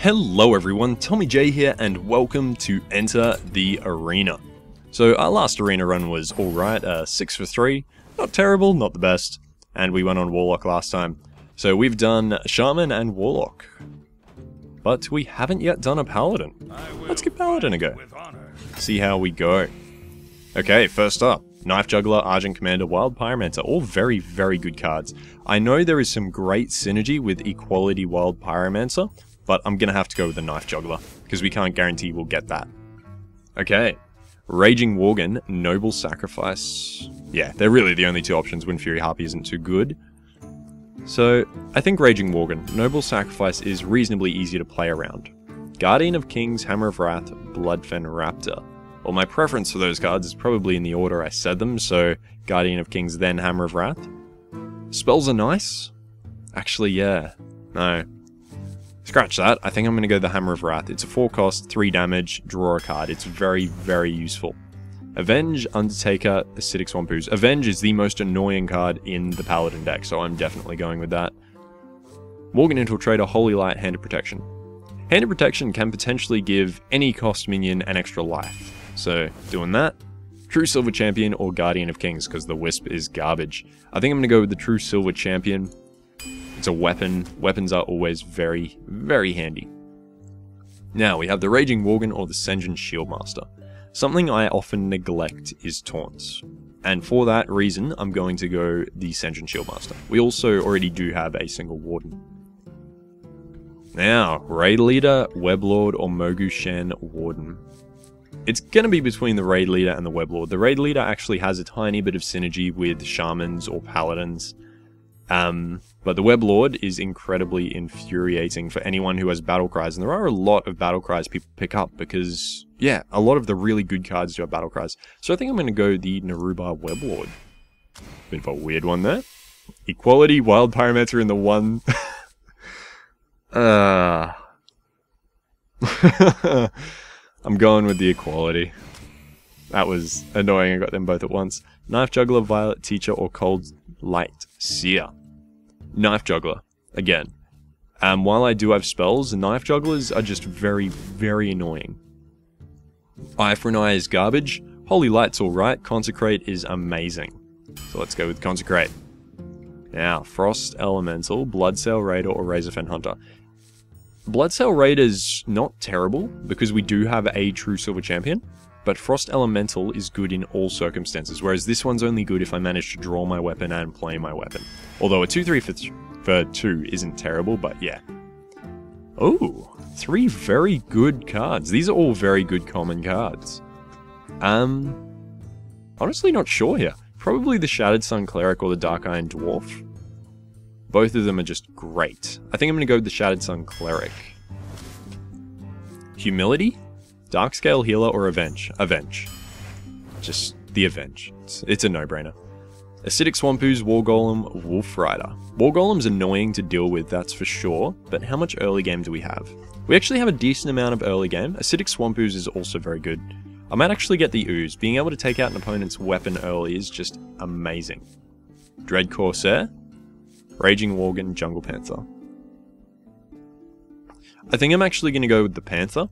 Hello everyone, Tommy J here and welcome to Enter the Arena. So our last arena run was alright, 6 for 3, not terrible, not the best, and we went on Warlock last time. So we've done Shaman and Warlock, but we haven't yet done a Paladin. Let's give Paladin a go, see how we go. Okay, first up, Knife Juggler, Argent Commander, Wild Pyromancer, all very, very good cards. I know there is some great synergy with Equality Wild Pyromancer, but I'm gonna have to go with the Knife Juggler, because we can't guarantee we'll get that. Okay, Raging Worgen, Noble Sacrifice. Yeah, they're really the only two options when Fury Harpy isn't too good. So, I think Raging Worgen, Noble Sacrifice is reasonably easy to play around. Guardian of Kings, Hammer of Wrath, Bloodfen Raptor. Well, my preference for those cards is probably in the order I said them, so Guardian of Kings, then Hammer of Wrath. Spells are nice. Actually, yeah. No. Scratch that. I think I'm going to go the Hammer of Wrath. It's a 4 cost, 3 damage, draw a card. It's very, very useful. Avenge, Undertaker, Acidic Swampoos. Avenge is the most annoying card in the Paladin deck, so I'm definitely going with that. Morgan Infiltrator, Holy Light, Hand of Protection. Hand of Protection can potentially give any cost minion an extra life. So, doing that. True Silver Champion or Guardian of Kings, because the Wisp is garbage. I think I'm going to go with the True Silver Champion. It's a weapon. Weapons are always very, very handy. Now, we have the Raging Worgen or the Sen'jin Shieldmaster. Something I often neglect is taunts. And for that reason, I'm going to go the Sen'jin Shieldmaster. We also already do have a single Warden. Now, Raid Leader, Weblord, or Mogu Shen Warden. It's going to be between the Raid Leader and the Weblord. The Raid Leader actually has a tiny bit of synergy with Shamans or Paladins. But the Weblord is incredibly infuriating for anyone who has battle cries, and there are a lot of battle cries people pick up because, yeah, a lot of the really good cards do have battle cries. So I think I'm going to go the Naruba Weblord. Bit of a weird one there. Equality, Wild Pyromancer in the one. I'm going with the Equality. That was annoying, I got them both at once. Knife Juggler, Violet Teacher, or Cold Light Seer. Knife Juggler, again. While I do have spells, Knife Jugglers are just very, very annoying. Eye for an Eye is garbage. Holy Light's alright. Consecrate is amazing. So let's go with Consecrate. Now, Frost Elemental, Bloodsail Raider, or Razorfen Hunter. Bloodsail Raider's not terrible, because we do have a True Silver Champion. But Frost Elemental is good in all circumstances, whereas this one's only good if I manage to draw my weapon and play my weapon. Although a 2-3 for 2 isn't terrible, but yeah. Oh, 3 very good cards. These are all very good common cards. Honestly not sure here. Probably the Shattered Sun Cleric or the Dark Iron Dwarf. Both of them are just great. I think I'm going to go with the Shattered Sun Cleric. Humility? Darkscale Healer or Avenge? Avenge. Just the Avenge. It's a no-brainer. Acidic Swampoos, War Golem, Wolf Rider. War Golem's annoying to deal with, that's for sure, but how much early game do we have? We actually have a decent amount of early game. Acidic Swampoos is also very good. I might actually get the Ooze. Being able to take out an opponent's weapon early is just amazing. Dread Corsair, Raging Worgen, Jungle Panther. I think I'm actually going to go with the Panther.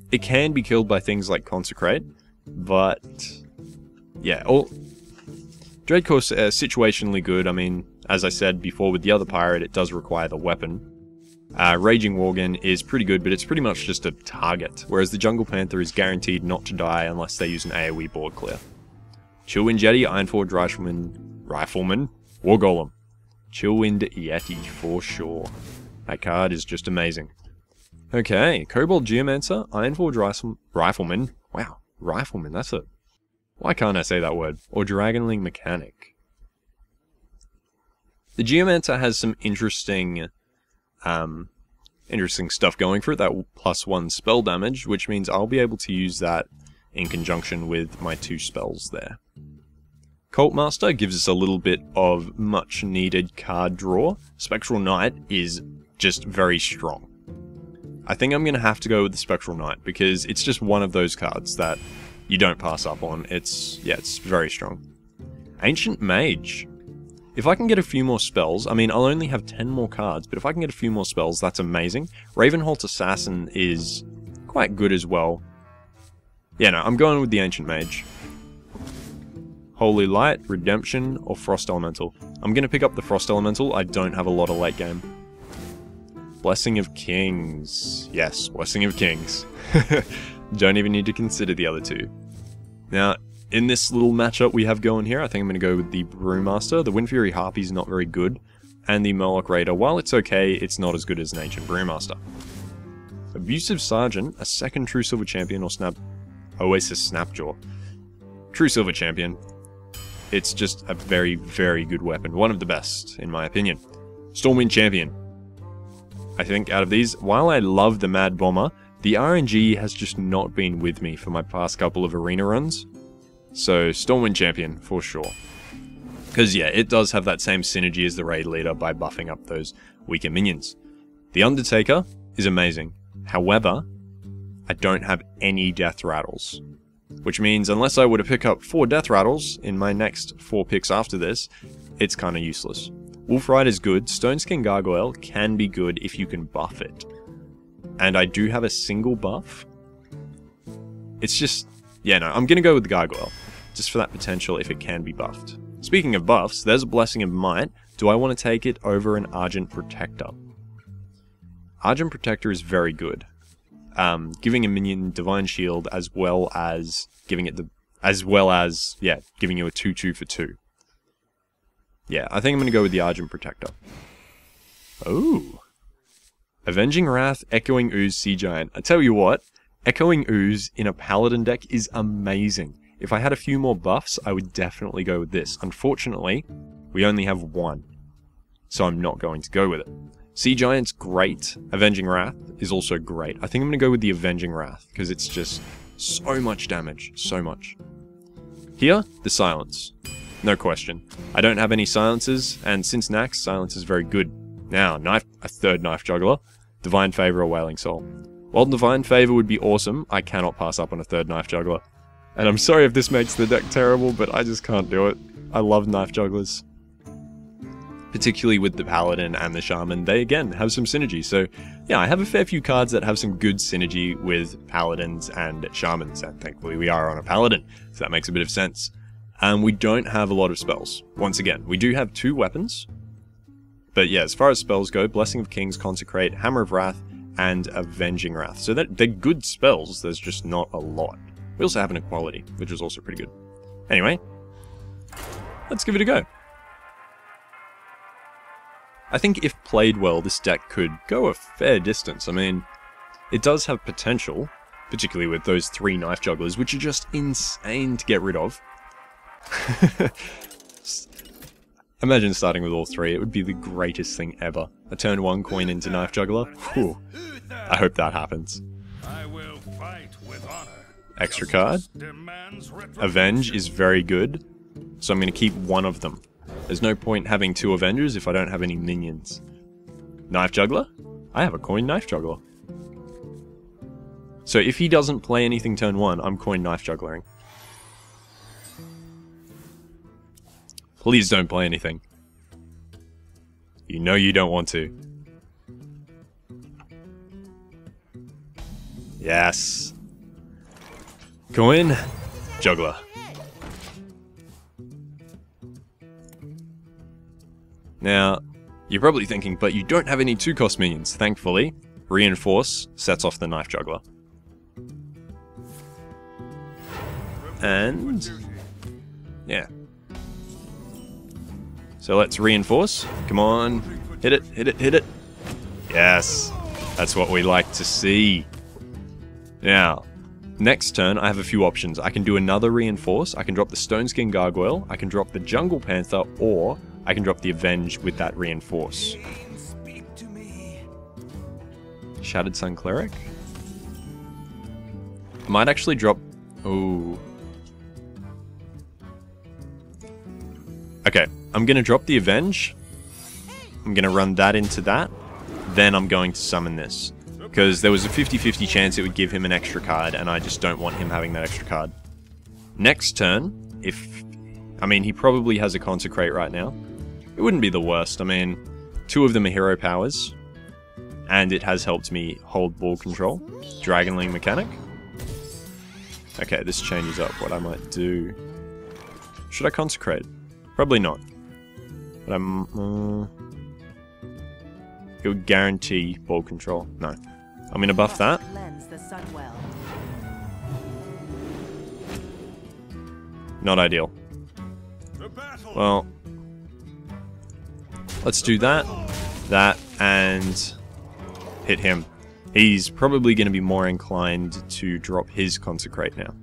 It can be killed by things like Consecrate, but yeah, Dread Corsair situationally good. I mean, as I said before with the other pirate, it does require the weapon. Raging Worgen is pretty good, but it's pretty much just a target, whereas the Jungle Panther is guaranteed not to die unless they use an AoE board clear. Chillwind Yeti, Ironforge Rifleman, War Golem. Chillwind Yeti for sure. That card is just amazing. Okay, Kobold Geomancer, Ironforge Rifleman. Wow, Rifleman, that's a... Why can't I say that word? Or Dragonling Mechanic. The Geomancer has some interesting stuff going for it, that +1 spell damage, which means I'll be able to use that in conjunction with my 2 spells there. Cult Master gives us a little bit of much needed card draw. Spectral Knight is just very strong. I think I'm going to have to go with the Spectral Knight, because it's just one of those cards that you don't pass up on. It's very strong. Ancient Mage. If I can get a few more spells, I mean, I'll only have 10 more cards, but if I can get a few more spells, that's amazing. Ravenholt Assassin is quite good as well. Yeah, no, I'm going with the Ancient Mage. Holy Light, Redemption, or Frost Elemental. I'm going to pick up the Frost Elemental. I don't have a lot of late game. Blessing of Kings. Yes, Blessing of Kings. Don't even need to consider the other two. Now, in this little matchup we have going here, I think I'm going to go with the Brewmaster. The Windfury Harpy's not very good. And the Murloc Raider, while it's okay, it's not as good as an Ancient Brewmaster. Abusive Sergeant, a second True Silver Champion, or Oasis Snapjaw. True Silver Champion. It's just a very, very good weapon. One of the best, in my opinion. Stormwind Champion. I think out of these, while I love the Mad Bomber, the RNG has just not been with me for my past couple of arena runs. So, Stormwind Champion, for sure. Because, yeah, it does have that same synergy as the Raid Leader by buffing up those weaker minions. The Undertaker is amazing. However, I don't have any Death Rattles. Which means, unless I were to pick up 4 Death Rattles in my next 4 picks after this, it's kind of useless. Wolf Ride is good. Stone Skin Gargoyle can be good if you can buff it. And I do have a single buff. It's just... yeah, no, I'm going to go with the Gargoyle. Just for that potential if it can be buffed. Speaking of buffs, there's a Blessing of Might. Do I want to take it over an Argent Protector? Argent Protector is very good. Giving a minion Divine Shield as well as giving it the... giving you a 2/2 for 2. Yeah, I think I'm going to go with the Argent Protector. Oh. Avenging Wrath, Echoing Ooze, Sea Giant. I tell you what, Echoing Ooze in a Paladin deck is amazing. If I had a few more buffs, I would definitely go with this. Unfortunately, we only have 1. So I'm not going to go with it. Sea Giant's great. Avenging Wrath is also great. I think I'm going to go with the Avenging Wrath, because it's just so much damage. So much. Here, the Silence. No question. I don't have any silences, and since Nax, silence is very good. Now, a third Knife Juggler, Divine Favor or Wailing Soul. While Divine Favor would be awesome, I cannot pass up on a third Knife Juggler. And I'm sorry if this makes the deck terrible, but I just can't do it. I love Knife Jugglers. Particularly with the Paladin and the Shaman, they again have some synergy. So yeah, I have a fair few cards that have some good synergy with Paladins and Shamans, and thankfully we are on a Paladin, so that makes a bit of sense. We don't have a lot of spells. Once again, we do have 2 weapons. But yeah, as far as spells go, Blessing of Kings, Consecrate, Hammer of Wrath, and Avenging Wrath. So they're good spells, there's just not a lot. We also have an Equality, which is also pretty good. Anyway, let's give it a go. I think if played well, this deck could go a fair distance. I mean, it does have potential, particularly with those 3 Knife Jugglers, which are just insane to get rid of. Imagine starting with all 3, it would be the greatest thing ever. A turn 1 coin into Knife Juggler. Whew. I hope that happens. I will fight with honor. Extra card. Avenge is very good, so I'm going to keep 1 of them. There's no point having 2 Avengers if I don't have any minions. Knife Juggler? I have a coin Knife Juggler. So if he doesn't play anything turn 1, I'm coin Knife Jugglering. Please don't play anything. You know you don't want to. Yes. Coin. Juggler. Now, you're probably thinking, but you don't have any 2-cost minions. Thankfully, Reinforce sets off the Knife Juggler. And... yeah. So let's Reinforce. Come on. Hit it, hit it, hit it. Yes. That's what we like to see. Now, next turn I have a few options. I can do another Reinforce. I can drop the Stone Skin Gargoyle. I can drop the Jungle Panther, or I can drop the Avenge with that Reinforce. Shattered Sun Cleric. I might actually drop... ooh. Okay, I'm going to drop the Avenge. I'm going to run that into that. Then I'm going to summon this. Because there was a 50-50 chance it would give him an extra card, and I just don't want him having that extra card. Next turn, if... I mean, he probably has a Consecrate right now. It wouldn't be the worst. I mean, 2 of them are hero powers, and it has helped me hold ball control. Dragonling mechanic. Okay, this changes up what I might do. Should I consecrate? Probably not. But it would guarantee ball control. No. I'm gonna buff that. Not ideal. Well, let's do that, and hit him. He's probably going to be more inclined to drop his consecrate now.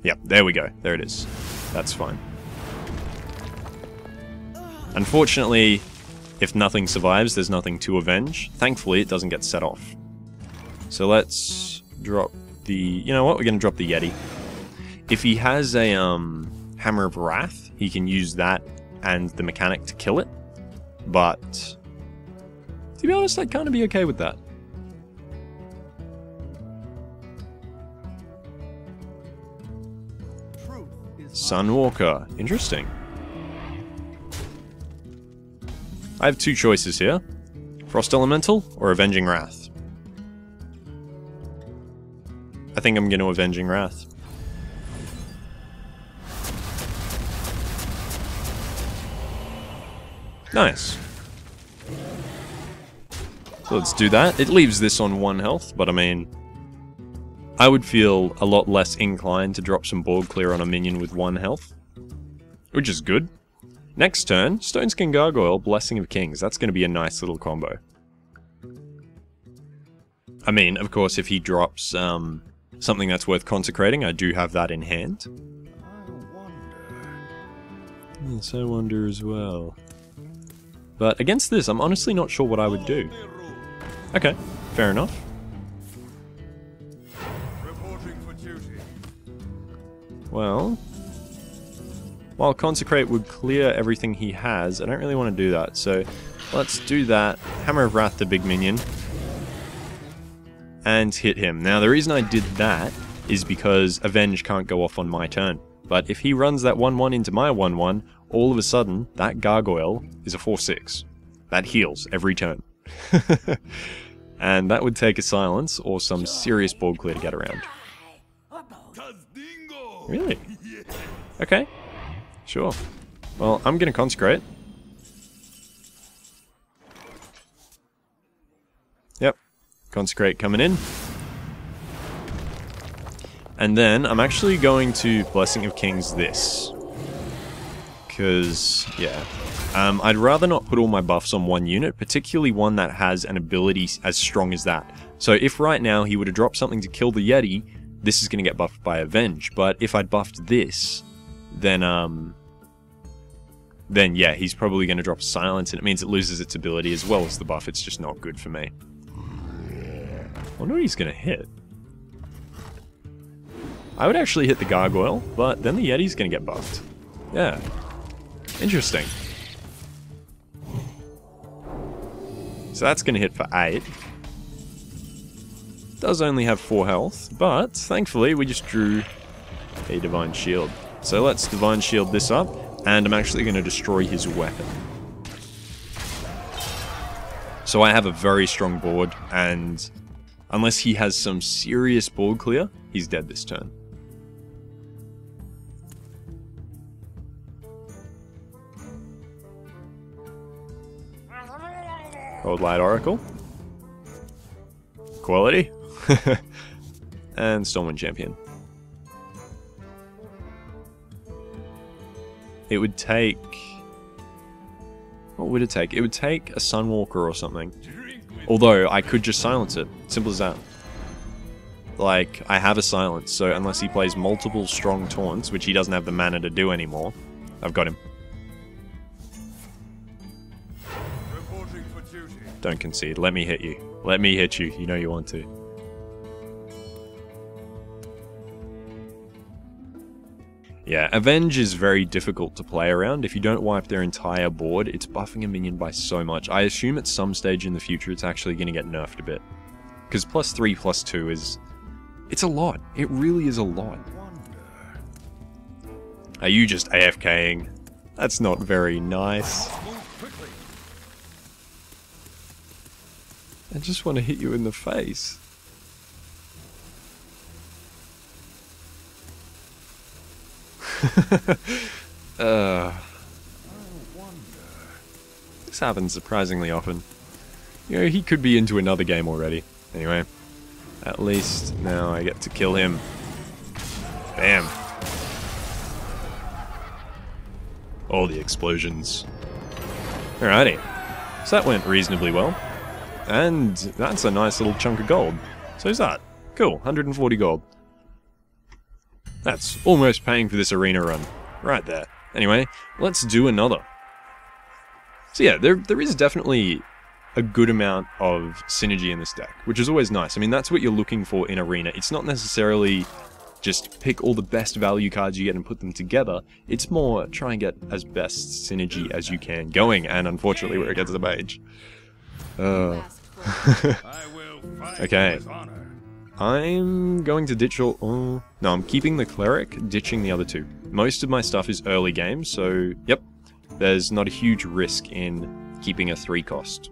Yep, there we go. There it is. That's fine. Unfortunately, if nothing survives, there's nothing to avenge. Thankfully, it doesn't get set off. So let's drop the... You know what? We're going to drop the Yeti. If he has a Hammer of Wrath, he can use that and the mechanic to kill it. But, to be honest, I'd kind of be okay with that. Sunwalker. Interesting. I have 2 choices here. Frost Elemental or Avenging Wrath. I think I'm going to Avenging Wrath. Nice. So let's do that. It leaves this on 1 health, but I mean, I would feel a lot less inclined to drop some board clear on a minion with 1 health, which is good. Next turn, Stoneskin Gargoyle, Blessing of Kings. That's going to be a nice little combo. I mean, of course, if he drops something that's worth consecrating, I do have that in hand. Yes, I wonder as well. But against this, I'm honestly not sure what I would do. Okay, fair enough. Well, while Consecrate would clear everything he has, I don't really want to do that. So let's do that. Hammer of Wrath, the big minion. And hit him. Now, the reason I did that is because Avenge can't go off on my turn. But if he runs that 1-1 into my 1-1, all of a sudden, that Gargoyle is a 4-6. That heals every turn. And that would take a silence or some serious board clear to get around. Really? Okay. Sure. Well, I'm going to Consecrate. Yep. Consecrate coming in. And then I'm actually going to Blessing of Kings this. Because, yeah. I'd rather not put all my buffs on one unit, particularly one that has an ability as strong as that. So if right now he were to drop something to kill the Yeti, this is going to get buffed by Avenge. But if I'd buffed this, then yeah, he's probably going to drop Silence, and it means it loses its ability as well as the buff. It's just not good for me. I wonder what he's going to hit. I would actually hit the Gargoyle, but then the Yeti's going to get buffed. Yeah. Interesting. So that's going to hit for 8. Does only have 4 health, but thankfully we just drew a Divine Shield. So let's Divine Shield this up, and I'm actually going to destroy his weapon. So I have a very strong board, and unless he has some serious board clear, he's dead this turn. Cold Light Oracle. Quality. And Stormwind Champion. It would take... What would it take? It would take a Sunwalker or something. Although, I could just silence it. Simple as that. Like, I have a silence, so unless he plays multiple strong taunts, which he doesn't have the mana to do anymore, I've got him. Don't concede. Let me hit you. Let me hit you. You know you want to. Yeah, Avenge is very difficult to play around. If you don't wipe their entire board, it's buffing a minion by so much. I assume at some stage in the future it's actually going to get nerfed a bit. Because +3, +2 is... It's a lot. It really is a lot. Are you just AFKing? That's not very nice. Move quickly. I just want to hit you in the face. This happens surprisingly often. You know, he could be into another game already. Anyway, at least now I get to kill him. Bam. All the explosions. Alrighty. So that went reasonably well. And that's a nice little chunk of gold. So is that? Cool, 140 gold. That's almost paying for this arena run. Right there. Anyway, let's do another. So yeah, there is definitely a good amount of synergy in this deck, which is always nice. I mean, that's what you're looking for in Arena. It's not necessarily just pick all the best value cards you get and put them together. It's more try and get as best synergy as you can going, and unfortunately where it gets the mage. I will fight Okay. with honor. I'm going to ditch all... Oh, no, I'm keeping the cleric, ditching the other two. Most of my stuff is early game, so yep, there's not a huge risk in keeping a 3 cost.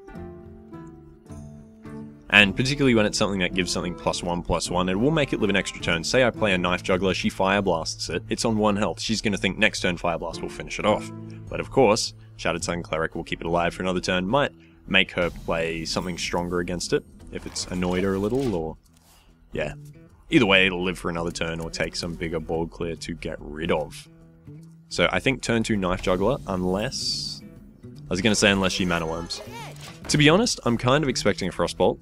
And particularly when it's something that gives something +1/+1, it will make it live an extra turn. Say I play a Knife Juggler, she Fire Blasts it, it's on 1 health. She's going to think next turn Fire Blast will finish it off. But of course, Shattered Sun Cleric will keep it alive for another turn, might make her play something stronger against it, if it's annoyed her a little, or... yeah. Either way, it'll live for another turn or take some bigger board clear to get rid of. So I think turn 2 Knife Juggler, unless... I was going to say unless she Mana Worms. To be honest, I'm kind of expecting a Frostbolt.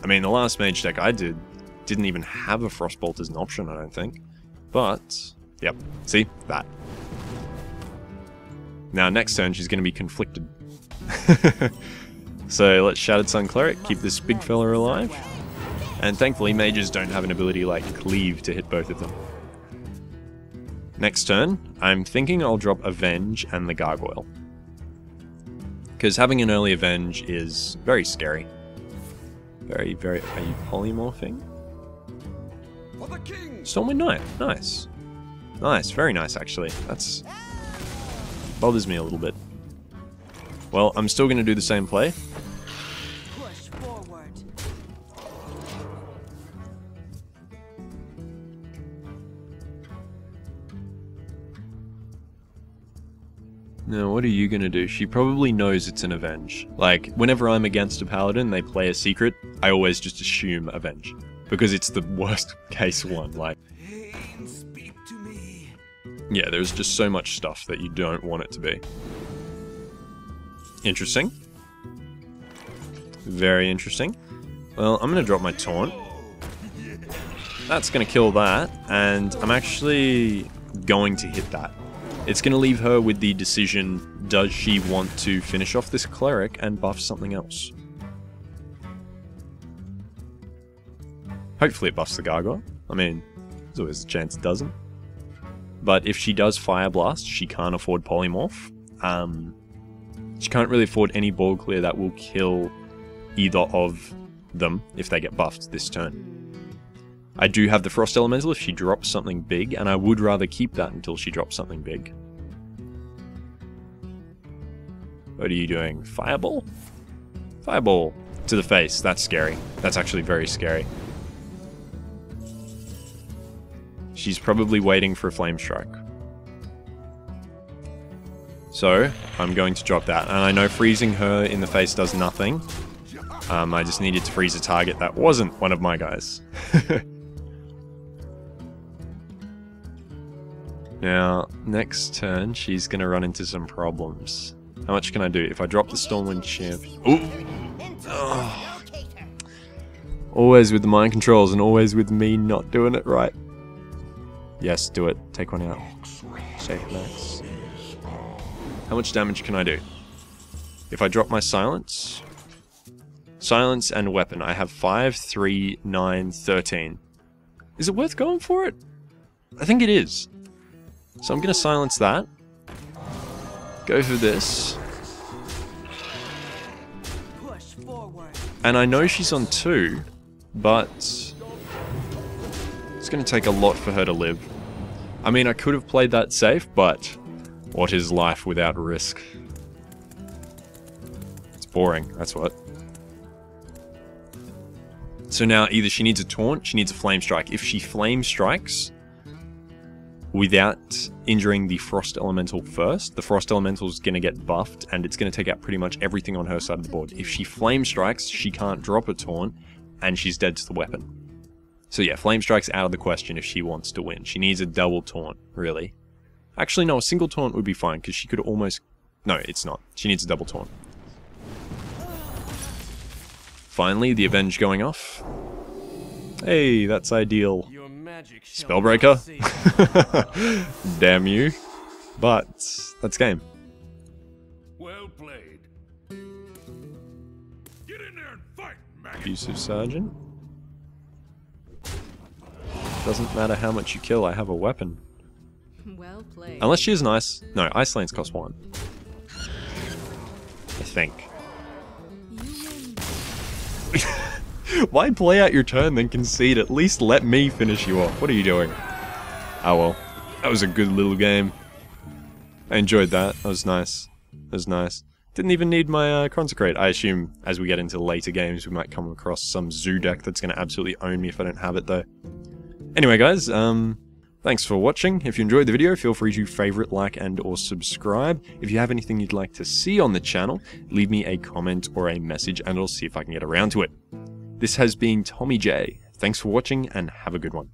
I mean, the last mage deck I didn't even have a Frostbolt as an option, I don't think. But, yep, see? That. Now, next turn, she's going to be conflicted. So, let's Shattered Sun Cleric, keep this big fella alive. And thankfully, mages don't have an ability like Cleave to hit both of them. Next turn, I'm thinking I'll drop Avenge and the Gargoyle. Because having an early Avenge is very scary. Very, very... Are you polymorphing? For the king. Stormwind Knight. Nice. Nice. Very nice, actually. That's... bothers me a little bit. Well, I'm still going to do the same play. Push forward. Now, what are you going to do? She probably knows it's an Avenge. Like, whenever I'm against a Paladin, they play a secret, I always just assume Avenge. Because it's the worst case one, like... Pain, speak to me. yeah, there's just so much stuff that you don't want it to be. Interesting. Very interesting. Well, I'm going to drop my Taunt. That's going to kill that, and I'm actually going to hit that. It's going to leave her with the decision, does she want to finish off this cleric and buff something else? Hopefully it buffs the gargoyle. I mean, there's always a chance it doesn't. But if she does Fire Blast, she can't afford Polymorph. She can't really afford any board clear that will kill either of them if they get buffed this turn. I do have the Frost Elemental if she drops something big, and I would rather keep that until she drops something big. What are you doing? Fireball? Fireball to the face. That's scary. That's actually very scary. She's probably waiting for a Flame Strike. So, I'm going to drop that. And I know freezing her in the face does nothing. I just needed to freeze a target that wasn't one of my guys. Now, next turn, she's going to run into some problems. How much can I do? If I drop the Stormwind Champion... Ooh! Oh. Always with the mind controls and always with me not doing it right. Yes, do it. Take one out. Safe max. How much damage can I do? If I drop my Silence... Silence and Weapon. I have 5, 3, 9, 13. Is it worth going for it? I think it is. So I'm going to silence that. Go for this. Push forward. And I know she's on 2, but it's going to take a lot for her to live. I mean, I could have played that safe, but What is life without risk? It's boring, that's what. So now either she needs a taunt, she needs a flame strike. If she flame strikes without injuring the frost elemental first, the frost elemental is going to get buffed and it's going to take out pretty much everything on her side of the board. If she flame strikes, she can't drop a taunt and she's dead to the weapon. So yeah, flame strike's out of the question if she wants to win. She needs a double taunt, really. Actually, no, a single taunt would be fine, because she could almost... No, it's not. She needs a double taunt. Finally, the Avenge going off. Hey, that's ideal. Your magic shall Spellbreaker? not save. Damn you. But, that's game. Well played. Get in there and fight, maggot. Abusive Sergeant. Doesn't matter how much you kill, I have a weapon. Well played. Unless she is nice. No, Ice Lanes cost 1. I think. Why play out your turn then concede? At least let me finish you off. What are you doing? Oh well. That was a good little game. I enjoyed that. That was nice. That was nice. Didn't even need my Consecrate. I assume as we get into later games we might come across some zoo deck that's going to absolutely own me if I don't have it though. Anyway guys, thanks for watching. If you enjoyed the video, feel free to favorite, like, and or subscribe. If you have anything you'd like to see on the channel, leave me a comment or a message and I'll see if I can get around to it. This has been Tommy J. Thanks for watching and have a good one.